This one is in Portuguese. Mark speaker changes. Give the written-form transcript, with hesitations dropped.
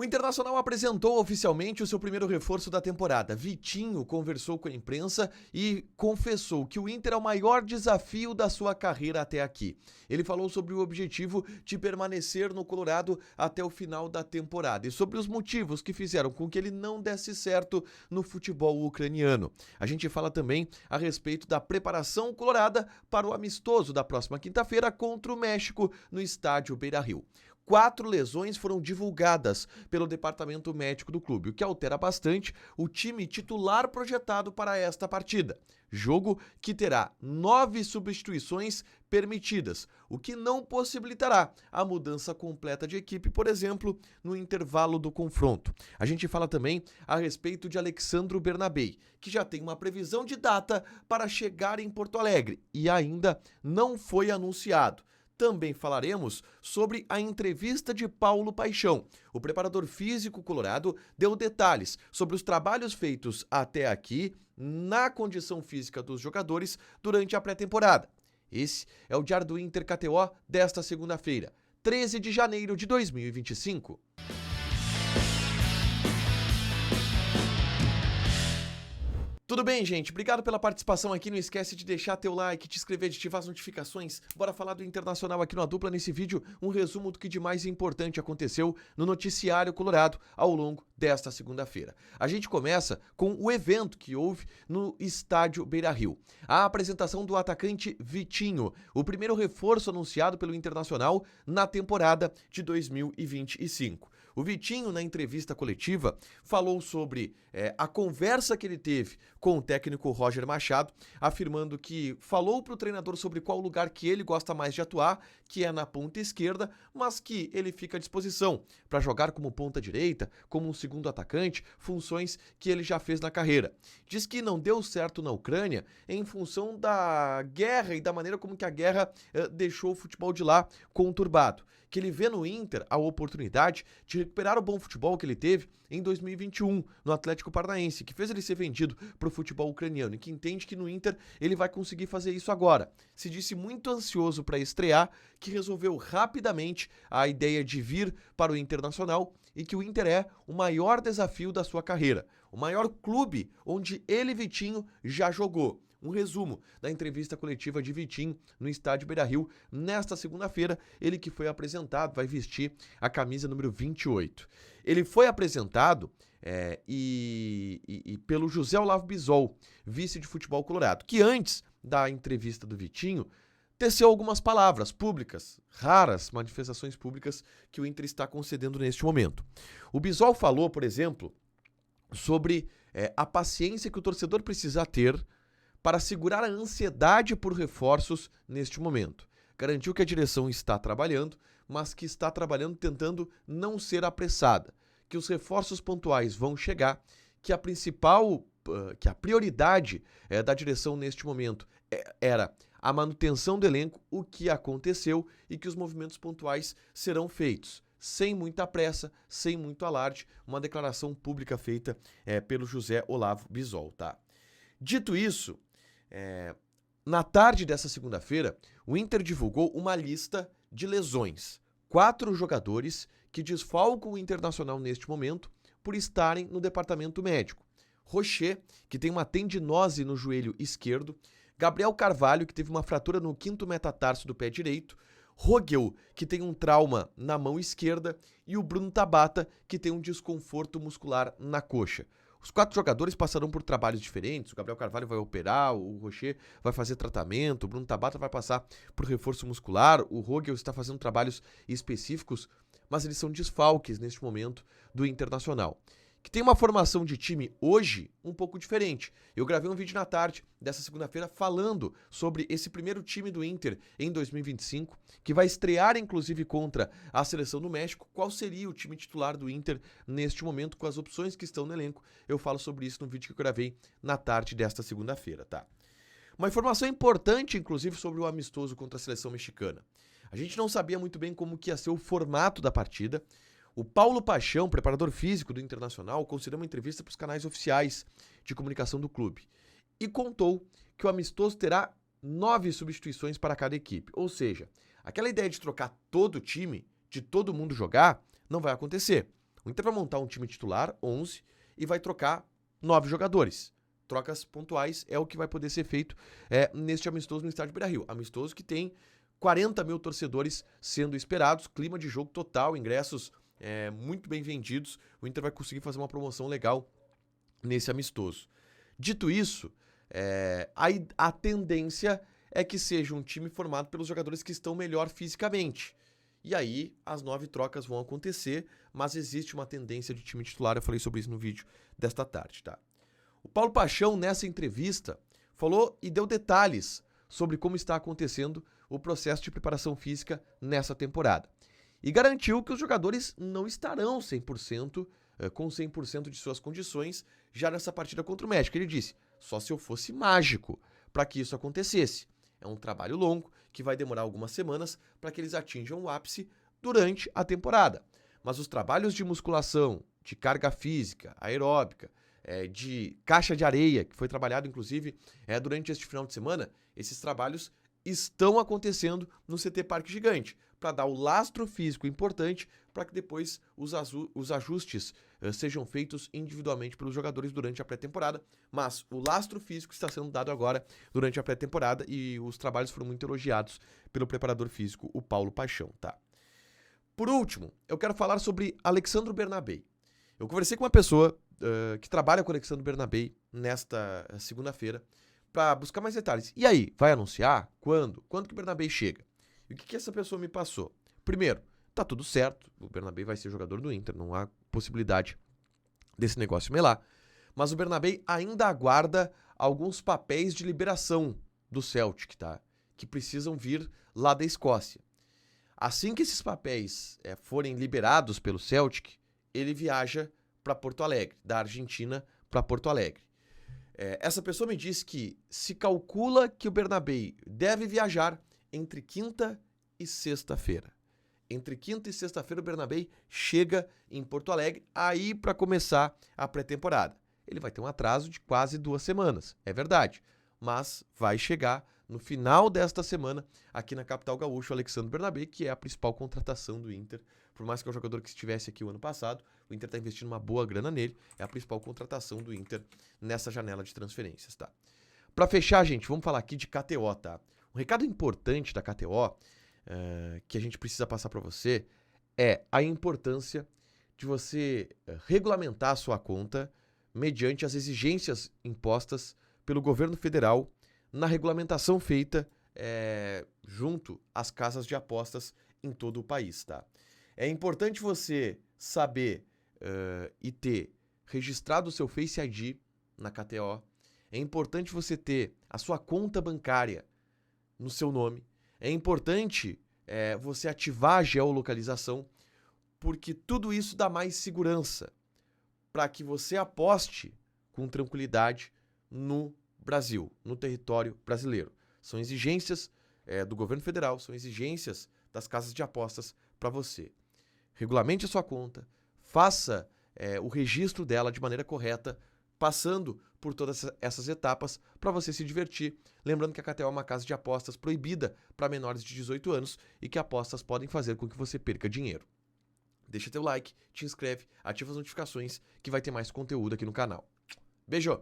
Speaker 1: O Internacional apresentou oficialmente o seu primeiro reforço da temporada. Vitinho conversou com a imprensa e confessou que o Inter é o maior desafio da sua carreira até aqui. Ele falou sobre o objetivo de permanecer no Colorado até o final da temporada e sobre os motivos que fizeram com que ele não desse certo no futebol ucraniano. A gente fala também a respeito da preparação colorada para o amistoso da próxima quinta-feira contra o México no estádio Beira-Rio. 4 lesões foram divulgadas pelo departamento médico do clube, o que altera bastante o time titular projetado para esta partida. Jogo que terá 9 substituições permitidas, o que não possibilitará a mudança completa de equipe, por exemplo, no intervalo do confronto. A gente fala também a respeito de Alexandro Bernabei, que já tem uma previsão de data para chegar em Porto Alegre e ainda não foi anunciado. Também falaremos sobre a entrevista de Paulo Paixão. O preparador físico colorado deu detalhes sobre os trabalhos feitos até aqui na condição física dos jogadores durante a pré-temporada. Esse é o Diário do Inter KTO desta segunda-feira, 13 de janeiro de 2025. Tudo bem, gente? Obrigado pela participação aqui. Não esquece de deixar teu like, te inscrever, de ativar as notificações. Bora falar do Internacional aqui no A Dupla. Nesse vídeo, um resumo do que de mais importante aconteceu no noticiário colorado ao longo desta segunda-feira. A gente começa com o evento que houve no estádio Beira-Rio. A apresentação do atacante Vitinho, o primeiro reforço anunciado pelo Internacional na temporada de 2025. O Vitinho, na entrevista coletiva, falou sobre a conversa que ele teve com o técnico Roger Machado, afirmando que falou para o treinador sobre qual lugar que ele gosta mais de atuar, que é na ponta esquerda, mas que ele fica à disposição para jogar como ponta direita, como um segundo atacante, funções que ele já fez na carreira. Diz que não deu certo na Ucrânia em função da guerra e da maneira como que a guerra deixou o futebol de lá conturbado. Que ele vê no Inter a oportunidade de recuperar o bom futebol que ele teve em 2021 no Atlético Paranaense, que fez ele ser vendido para o futebol ucraniano e que entende que no Inter ele vai conseguir fazer isso agora. Se disse muito ansioso para estrear, que resolveu rapidamente a ideia de vir para o Internacional e que o Inter é o maior desafio da sua carreira, o maior clube onde ele, Vitinho, já jogou. Um resumo da entrevista coletiva de Vitinho no estádio Beira-Rio nesta segunda-feira, ele que foi apresentado, vai vestir a camisa número 28. Ele foi apresentado pelo José Olavo Bisol, vice de futebol colorado, que antes da entrevista do Vitinho teceu algumas palavras públicas, raras manifestações públicas que o Inter está concedendo neste momento. O Bisol falou, por exemplo, sobre a paciência que o torcedor precisa ter para segurar a ansiedade por reforços neste momento. Garantiu que a direção está trabalhando, mas que está trabalhando tentando não ser apressada, que os reforços pontuais vão chegar, que a prioridade da direção neste momento era a manutenção do elenco, o que aconteceu, e que os movimentos pontuais serão feitos sem muita pressa, sem muito alarde, uma declaração pública feita pelo José Olavo Bisol, tá? Dito isso, na tarde dessa segunda-feira, o Inter divulgou uma lista de lesões. 4 jogadores que desfalcam o Internacional neste momento por estarem no departamento médico. Rocher, que tem uma tendinose no joelho esquerdo. Gabriel Carvalho, que teve uma fratura no 5º metatarso do pé direito. Rogel, que tem um trauma na mão esquerda. E o Bruno Tabata, que tem um desconforto muscular na coxa. Os 4 jogadores passarão por trabalhos diferentes. O Gabriel Carvalho vai operar, o Rocher vai fazer tratamento, o Bruno Tabata vai passar por reforço muscular, o Rogel está fazendo trabalhos específicos, mas eles são desfalques neste momento do Internacional, que tem uma formação de time hoje um pouco diferente. Eu gravei um vídeo na tarde dessa segunda-feira falando sobre esse primeiro time do Inter em 2025, que vai estrear inclusive contra a seleção do México. Qual seria o time titular do Inter neste momento, com as opções que estão no elenco? Eu falo sobre isso no vídeo que eu gravei na tarde desta segunda-feira, tá? Uma informação importante, inclusive, sobre o amistoso contra a seleção mexicana. A gente não sabia muito bem como que ia ser o formato da partida. O Paulo Paixão, preparador físico do Internacional, concedeu uma entrevista para os canais oficiais de comunicação do clube e contou que o amistoso terá 9 substituições para cada equipe. Ou seja, aquela ideia de trocar todo o time, de todo mundo jogar, não vai acontecer. O Inter vai montar um time titular, 11, e vai trocar 9 jogadores. Trocas pontuais é o que vai poder ser feito neste amistoso no estádio Beira-Rio. Amistoso que tem 40 mil torcedores sendo esperados, clima de jogo total, ingressos muito bem vendidos. O Inter vai conseguir fazer uma promoção legal nesse amistoso. Dito isso, a tendência é que seja um time formado pelos jogadores que estão melhor fisicamente. E aí as 9 trocas vão acontecer, mas existe uma tendência de time titular. Eu falei sobre isso no vídeo desta tarde, tá? O Paulo Paixão, nessa entrevista, falou e deu detalhes sobre como está acontecendo o processo de preparação física nessa temporada. E garantiu que os jogadores não estarão 100%, com 100% de suas condições já nessa partida contra o México. Ele disse, só se eu fosse mágico para que isso acontecesse. É um trabalho longo que vai demorar algumas semanas para que eles atinjam o ápice durante a temporada. Mas os trabalhos de musculação, de carga física, aeróbica, de caixa de areia, que foi trabalhado inclusive durante este final de semana, esses trabalhos estão acontecendo no CT Parque Gigante, para dar o lastro físico importante para que depois os ajustes sejam feitos individualmente pelos jogadores durante a pré-temporada, mas o lastro físico está sendo dado agora durante a pré-temporada e os trabalhos foram muito elogiados pelo preparador físico, o Paulo Paixão, tá? Por último, eu quero falar sobre Alexandro Bernabei. Eu conversei com uma pessoa que trabalha com o Alexandro Bernabei nesta segunda-feira para buscar mais detalhes. E aí, vai anunciar? Quando? Quando que o Bernabei chega? E o que essa pessoa me passou? Primeiro, tá tudo certo, o Bernabei vai ser jogador do Inter, não há possibilidade desse negócio melar. Mas o Bernabei ainda aguarda alguns papéis de liberação do Celtic, tá? Que precisam vir lá da Escócia. Assim que esses papéis forem liberados pelo Celtic, ele viaja para Porto Alegre, da Argentina para Porto Alegre. Essa pessoa me disse que se calcula que o Bernabei deve viajar entre quinta e sexta-feira. Entre quinta e sexta-feira o Bernabei chega em Porto Alegre aí para começar a pré-temporada. Ele vai ter um atraso de quase 2 semanas, é verdade, mas vai chegar no final desta semana aqui na capital gaúcha o Alexandre Bernabei, que é a principal contratação do Inter. Por mais que é um jogador que estivesse aqui o ano passado, o Inter está investindo uma boa grana nele, é a principal contratação do Inter nessa janela de transferências, tá? Para fechar, gente, vamos falar aqui de KTO, tá? Um recado importante da KTO que a gente precisa passar para você é a importância de você regulamentar a sua conta mediante as exigências impostas pelo governo federal na regulamentação feita junto às casas de apostas em todo o país, tá? É importante você saber e ter registrado o seu Face ID na KTO. É importante você ter a sua conta bancária no seu nome. É importante você ativar a geolocalização, porque tudo isso dá mais segurança para que você aposte com tranquilidade no Brasil, no território brasileiro. São exigências do governo federal, são exigências das casas de apostas para você. Regulamente a sua conta, faça o registro dela de maneira correta, passando por todas essas etapas para você se divertir. Lembrando que a KTO é uma casa de apostas proibida para menores de 18 anos e que apostas podem fazer com que você perca dinheiro. Deixa teu like, te inscreve, ativa as notificações que vai ter mais conteúdo aqui no canal. Beijo!